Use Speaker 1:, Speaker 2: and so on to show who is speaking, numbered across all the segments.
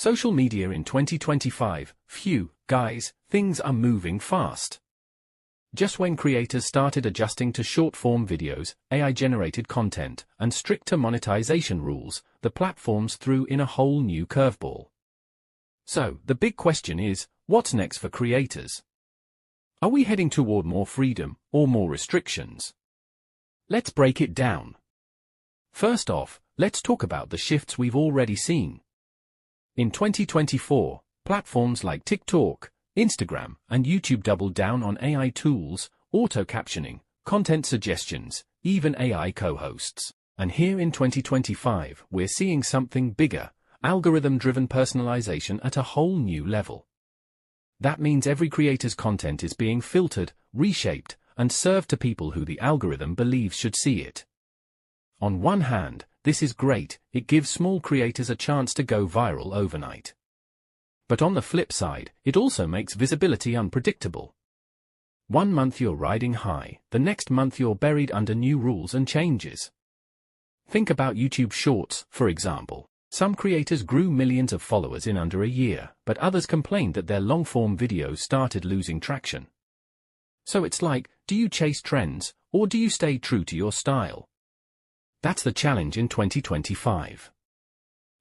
Speaker 1: Social media in 2025, phew, guys, things are moving fast. Just when creators started adjusting to short-form videos, AI-generated content, and stricter monetization rules, the platforms threw in a whole new curveball. So, the big question is, what's next for creators? Are we heading toward more freedom, or more restrictions? Let's break it down. First off, let's talk about the shifts we've already seen. In 2024, platforms like TikTok, Instagram, and YouTube doubled down on AI tools, auto-captioning, content suggestions, even AI co-hosts. And here in 2025, we're seeing something bigger, algorithm-driven personalization at a whole new level. That means every creator's content is being filtered, reshaped, and served to people who the algorithm believes should see it. On one hand, this is great, it gives small creators a chance to go viral overnight. But on the flip side, it also makes visibility unpredictable. One month you're riding high, the next month you're buried under new rules and changes. Think about YouTube Shorts, for example. Some creators grew millions of followers in under a year, but others complained that their long-form videos started losing traction. So it's like, do you chase trends, or do you stay true to your style? That's the challenge in 2025.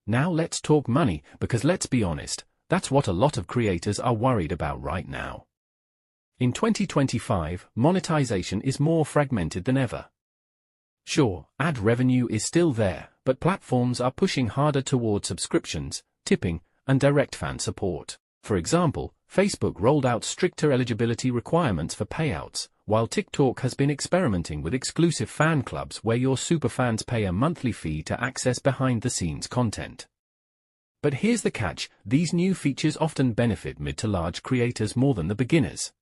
Speaker 1: Now let's talk money, because let's be honest, that's what a lot of creators are worried about right now. In 2025, monetization is more fragmented than ever. Sure, ad revenue is still there, but platforms are pushing harder toward subscriptions, tipping, and direct fan support. For example, Facebook rolled out stricter eligibility requirements for payouts, while TikTok has been experimenting with exclusive fan clubs where your superfans pay a monthly fee to access behind-the-scenes content. But here's the catch, these new features often benefit mid to large creators more than the beginners.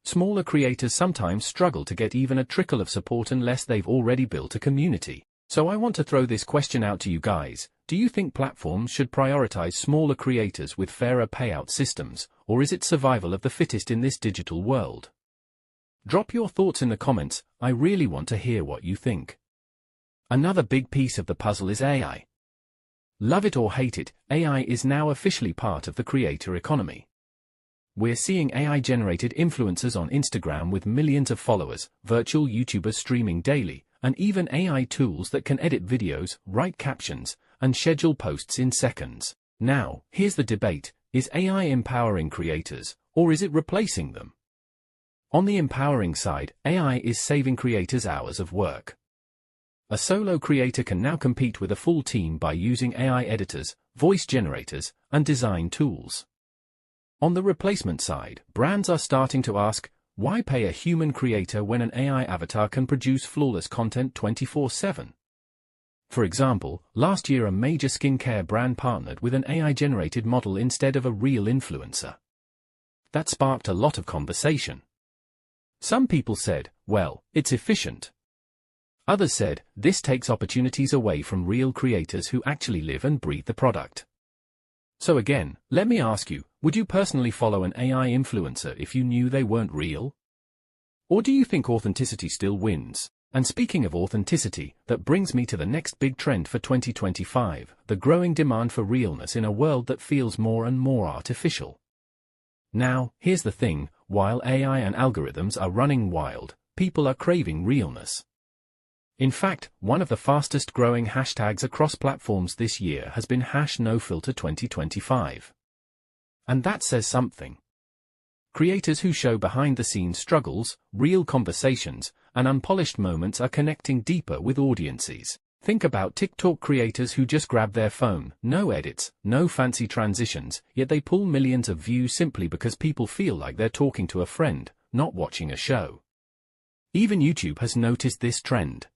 Speaker 1: Smaller creators sometimes struggle to get even a trickle of support unless they've already built a community. So I want to throw this question out to you guys, do you think platforms should prioritize smaller creators with fairer payout systems, or is it survival of the fittest in this digital world? Drop your thoughts in the comments, I really want to hear what you think. Another big piece of the puzzle is AI. Love it or hate it, AI is now officially part of the creator economy. We're seeing AI-generated influencers on Instagram with millions of followers, virtual YouTubers streaming daily, and even AI tools that can edit videos, write captions, and schedule posts in seconds. Now, here's the debate, is AI empowering creators, or is it replacing them? On the empowering side, AI is saving creators hours of work. A solo creator can now compete with a full team by using AI editors, voice generators, and design tools. On the replacement side, brands are starting to ask, why pay a human creator when an AI avatar can produce flawless content 24/7? For example, last year a major skincare brand partnered with an AI-generated model instead of a real influencer. That sparked a lot of conversation. Some people said, well, it's efficient. Others said, this takes opportunities away from real creators who actually live and breathe the product. So again, let me ask you, would you personally follow an AI influencer if you knew they weren't real? Or do you think authenticity still wins? And speaking of authenticity, that brings me to the next big trend for 2025, the growing demand for realness in a world that feels more and more artificial. Now, here's the thing, while AI and algorithms are running wild, people are craving realness. In fact, one of the fastest growing hashtags across platforms this year has been #NoFilter2025. And that says something. Creators who show behind-the-scenes struggles, real conversations, and unpolished moments are connecting deeper with audiences. Think about TikTok creators who just grab their phone, no edits, no fancy transitions, yet they pull millions of views simply because people feel like they're talking to a friend, not watching a show. Even YouTube has noticed this trend.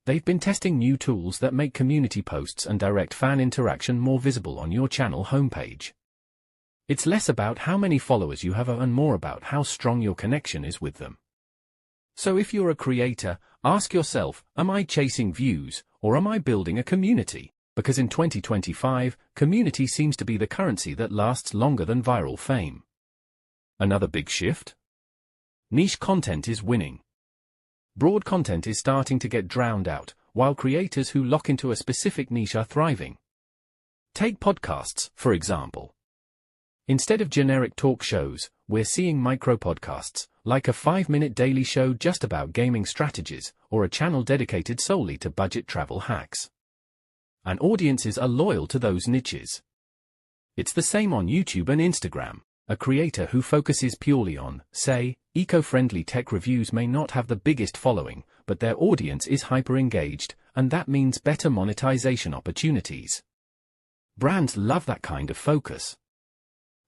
Speaker 1: They've been testing new tools that make community posts and direct fan interaction more visible on your channel homepage. It's less about how many followers you have and more about how strong your connection is with them. So if you're a creator, ask yourself, am I chasing views, or am I building a community? Because in 2025, community seems to be the currency that lasts longer than viral fame. Another big shift? Niche content is winning. Broad content is starting to get drowned out, while creators who lock into a specific niche are thriving. Take podcasts, for example. Instead of generic talk shows, we're seeing micro-podcasts, like a 5-minute daily show just about gaming strategies, or a channel dedicated solely to budget travel hacks. And audiences are loyal to those niches. It's the same on YouTube and Instagram. A creator who focuses purely on, say, eco-friendly tech reviews may not have the biggest following, but their audience is hyper-engaged, and that means better monetization opportunities. Brands love that kind of focus.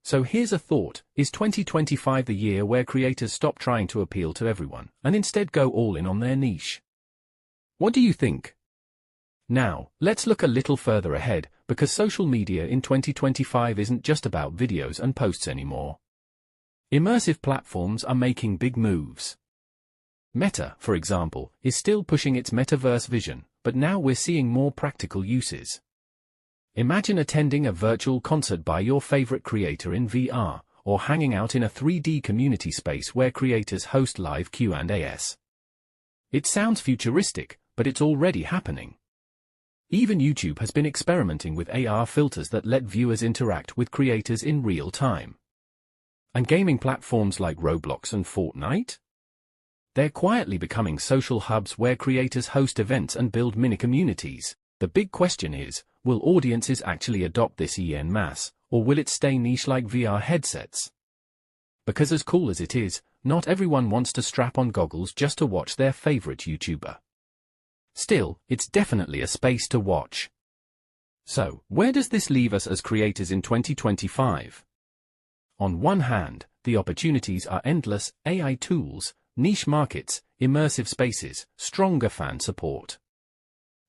Speaker 1: So here's a thought: is 2025 the year where creators stop trying to appeal to everyone, and instead go all in on their niche? What do you think? Now, let's look a little further ahead, because social media in 2025 isn't just about videos and posts anymore. Immersive platforms are making big moves. Meta, for example, is still pushing its metaverse vision, but now we're seeing more practical uses. Imagine attending a virtual concert by your favorite creator in VR, or hanging out in a 3D community space where creators host live Q&As. It sounds futuristic, but it's already happening. Even YouTube has been experimenting with AR filters that let viewers interact with creators in real time. And gaming platforms like Roblox and Fortnite? They're quietly becoming social hubs where creators host events and build mini-communities. The big question is, will audiences actually adopt this en masse, or will it stay niche like VR headsets? Because as cool as it is, not everyone wants to strap on goggles just to watch their favorite YouTuber. Still, it's definitely a space to watch. So, where does this leave us as creators in 2025? On one hand, the opportunities are endless: AI tools, niche markets, immersive spaces, stronger fan support.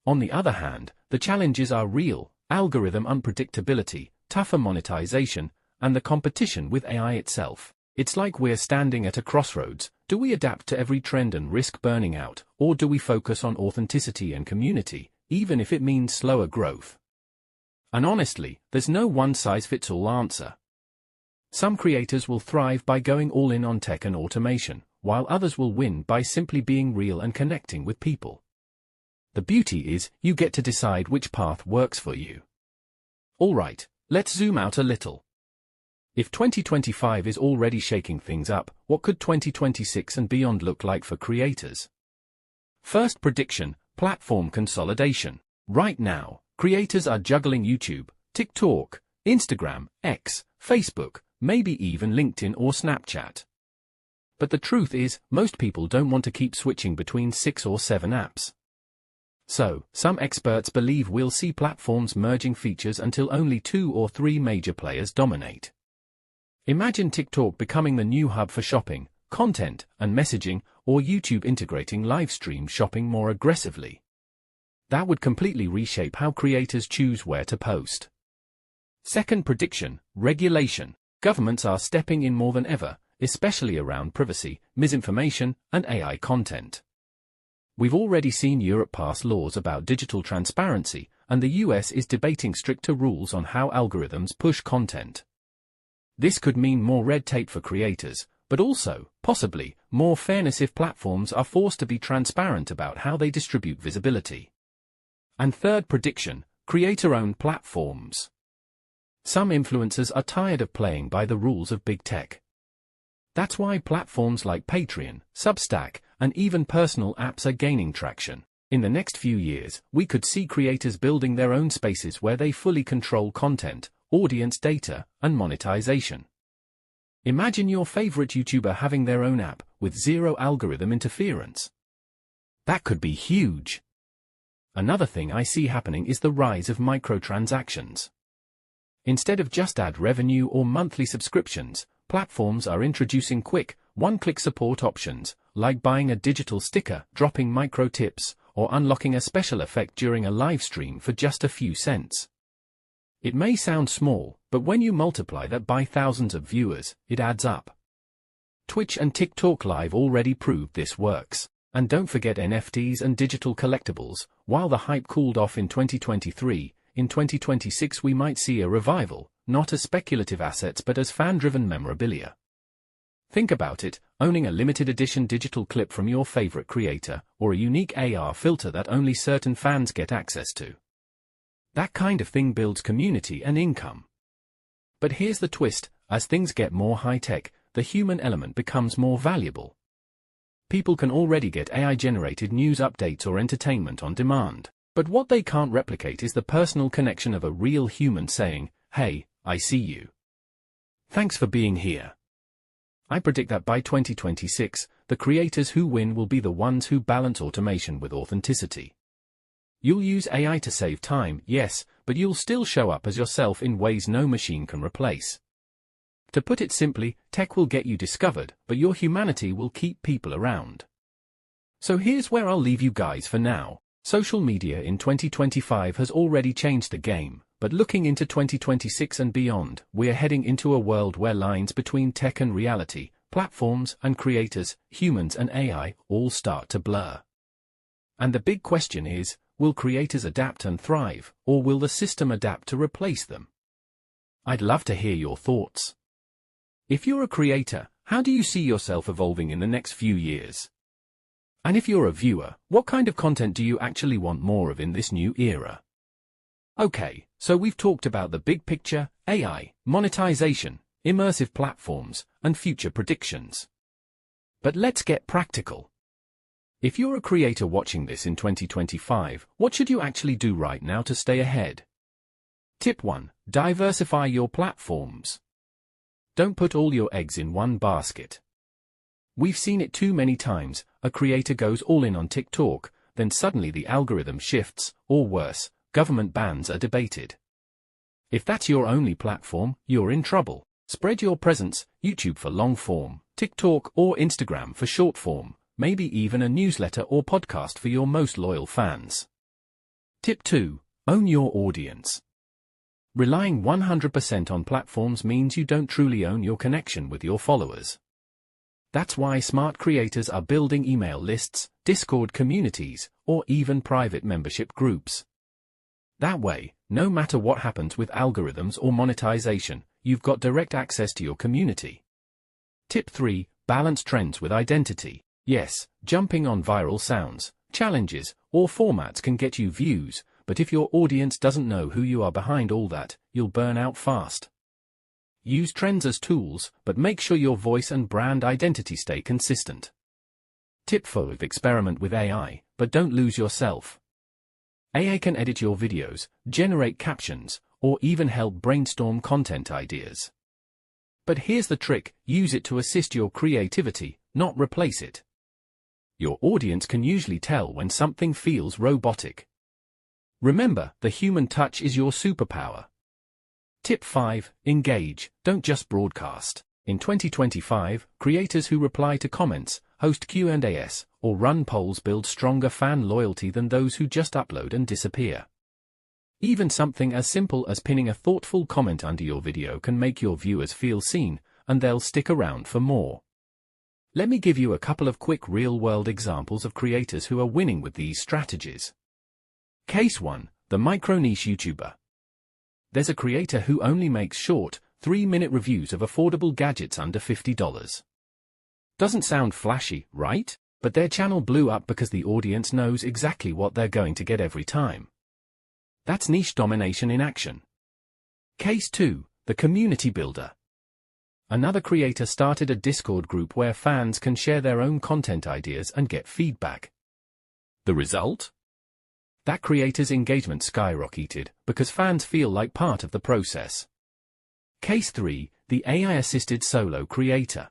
Speaker 1: On the other hand, the challenges are real: algorithm unpredictability, tougher monetization, and the competition with AI itself. It's like we're standing at a crossroads. Do we adapt to every trend and risk burning out, or do we focus on authenticity and community, even if it means slower growth? And honestly, there's no one-size-fits-all answer. Some creators will thrive by going all in on tech and automation, while others will win by simply being real and connecting with people. The beauty is, you get to decide which path works for you. Alright, let's zoom out a little. If 2025 is already shaking things up, what could 2026 and beyond look like for creators? First prediction: platform consolidation. Right now, creators are juggling YouTube, TikTok, Instagram, X, Facebook, maybe even LinkedIn or Snapchat. But the truth is, most people don't want to keep switching between 6 or 7 apps. So, some experts believe we'll see platforms merging features until only 2 or 3 major players dominate. Imagine TikTok becoming the new hub for shopping, content, and messaging, or YouTube integrating live-stream shopping more aggressively. That would completely reshape how creators choose where to post. Second prediction: regulation. Governments are stepping in more than ever, especially around privacy, misinformation, and AI content. We've already seen Europe pass laws about digital transparency, and the US is debating stricter rules on how algorithms push content. This could mean more red tape for creators, but also, possibly, more fairness if platforms are forced to be transparent about how they distribute visibility. And third prediction: creator-owned platforms. Some influencers are tired of playing by the rules of big tech. That's why platforms like Patreon, Substack, and even personal apps are gaining traction. In the next few years, we could see creators building their own spaces where they fully control content, audience data, and monetization. Imagine your favorite YouTuber having their own app, with zero algorithm interference. That could be huge. Another thing I see happening is the rise of microtransactions. Instead of just ad revenue or monthly subscriptions, platforms are introducing quick, one-click support options, like buying a digital sticker, dropping micro tips, or unlocking a special effect during a live stream for just a few cents. It may sound small, but when you multiply that by thousands of viewers, it adds up. Twitch and TikTok Live already proved this works. And don't forget NFTs and digital collectibles. While the hype cooled off in 2023, in 2026 we might see a revival, not as speculative assets but as fan-driven memorabilia. Think about it: owning a limited edition digital clip from your favorite creator, or a unique AR filter that only certain fans get access to. That kind of thing builds community and income. But here's the twist, as things get more high-tech, the human element becomes more valuable. People can already get AI-generated news updates or entertainment on demand. But what they can't replicate is the personal connection of a real human saying, "Hey, I see you. Thanks for being here." I predict that by 2026, the creators who win will be the ones who balance automation with authenticity. You'll use AI to save time, yes, but you'll still show up as yourself in ways no machine can replace. To put it simply, tech will get you discovered, but your humanity will keep people around. So here's where I'll leave you guys for now. Social media in 2025 has already changed the game, but looking into 2026 and beyond, we're heading into a world where lines between tech and reality, platforms and creators, humans and AI, all start to blur. And the big question is, will creators adapt and thrive, or will the system adapt to replace them? I'd love to hear your thoughts. If you're a creator, how do you see yourself evolving in the next few years? And if you're a viewer, what kind of content do you actually want more of in this new era? Okay, so we've talked about the big picture, AI, monetization, immersive platforms, and future predictions. But let's get practical. If you're a creator watching this in 2025, what should you actually do right now to stay ahead? Tip 1. Diversify your platforms. Don't put all your eggs in one basket. We've seen it too many times. A creator goes all in on TikTok, then suddenly the algorithm shifts, or worse, government bans are debated. If that's your only platform, you're in trouble. Spread your presence, YouTube for long form, TikTok or Instagram for short form, maybe even a newsletter or podcast for your most loyal fans. Tip 2. Own your audience. Relying 100% on platforms means you don't truly own your connection with your followers. That's why smart creators are building email lists, Discord communities, or even private membership groups. That way, no matter what happens with algorithms or monetization, you've got direct access to your community. Tip 3. Balance trends with identity. Yes, jumping on viral sounds, challenges, or formats can get you views, but if your audience doesn't know who you are behind all that, you'll burn out fast. Use trends as tools, but make sure your voice and brand identity stay consistent. Tip 4. Experiment with AI, but don't lose yourself. AI can edit your videos, generate captions, or even help brainstorm content ideas. But here's the trick, use it to assist your creativity, not replace it. Your audience can usually tell when something feels robotic. Remember, the human touch is your superpower. Tip 5. Engage, don't just broadcast. In 2025, creators who reply to comments, host Q&As, or run polls build stronger fan loyalty than those who just upload and disappear. Even something as simple as pinning a thoughtful comment under your video can make your viewers feel seen, and they'll stick around for more. Let me give you a couple of quick real-world examples of creators who are winning with these strategies. Case 1. The micro-niche YouTuber. There's a creator who only makes short, 3-minute reviews of affordable gadgets under $50. Doesn't sound flashy, right? But their channel blew up because the audience knows exactly what they're going to get every time. That's niche domination in action. Case 2. The community builder. Another creator started a Discord group where fans can share their own content ideas and get feedback. The result? That creator's engagement skyrocketed because fans feel like part of the process. Case 3. The AI-assisted solo creator.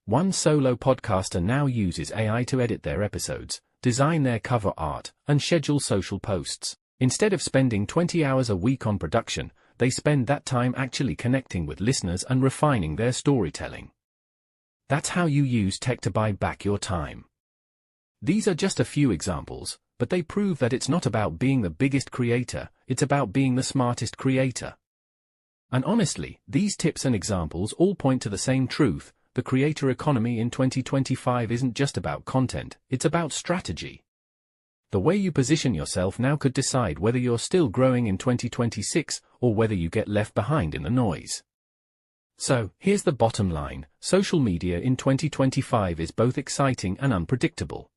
Speaker 1: One solo podcaster now uses AI to edit their episodes, design their cover art, and schedule social posts. Instead of spending 20 hours a week on production, they spend that time actually connecting with listeners and refining their storytelling. That's how you use tech to buy back your time. These are just a few examples, but they prove that it's not about being the biggest creator, it's about being the smartest creator. And honestly, these tips and examples all point to the same truth: the creator economy in 2025 isn't just about content, it's about strategy. The way you position yourself now could decide whether you're still growing in 2026 or whether you get left behind in the noise. So, here's the bottom line: social media in 2025 is both exciting and unpredictable.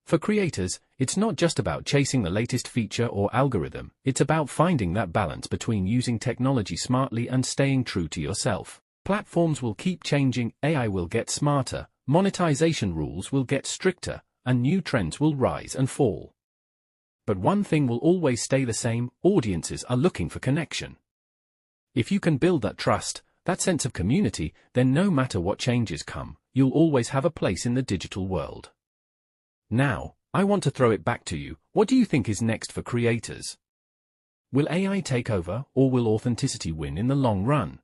Speaker 1: For creators, it's not just about chasing the latest feature or algorithm, it's about finding that balance between using technology smartly and staying true to yourself. Platforms will keep changing, AI will get smarter, monetization rules will get stricter, and new trends will rise and fall. But one thing will always stay the same: audiences are looking for connection. If you can build that trust, that sense of community, then no matter what changes come, you'll always have a place in the digital world. Now, I want to throw it back to you. What do you think is next for creators? Will AI take over, or will authenticity win in the long run?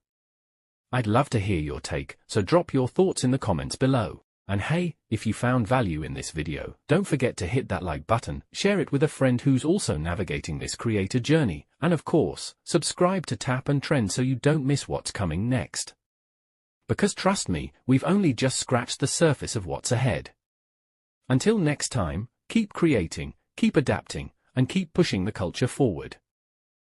Speaker 1: I'd love to hear your take, so drop your thoughts in the comments below. And hey, if you found value in this video, don't forget to hit that like button, share it with a friend who's also navigating this creator journey, and of course, subscribe to Tap and Trend so you don't miss what's coming next. Because trust me, we've only just scratched the surface of what's ahead. Until next time, keep creating, keep adapting, and keep pushing the culture forward.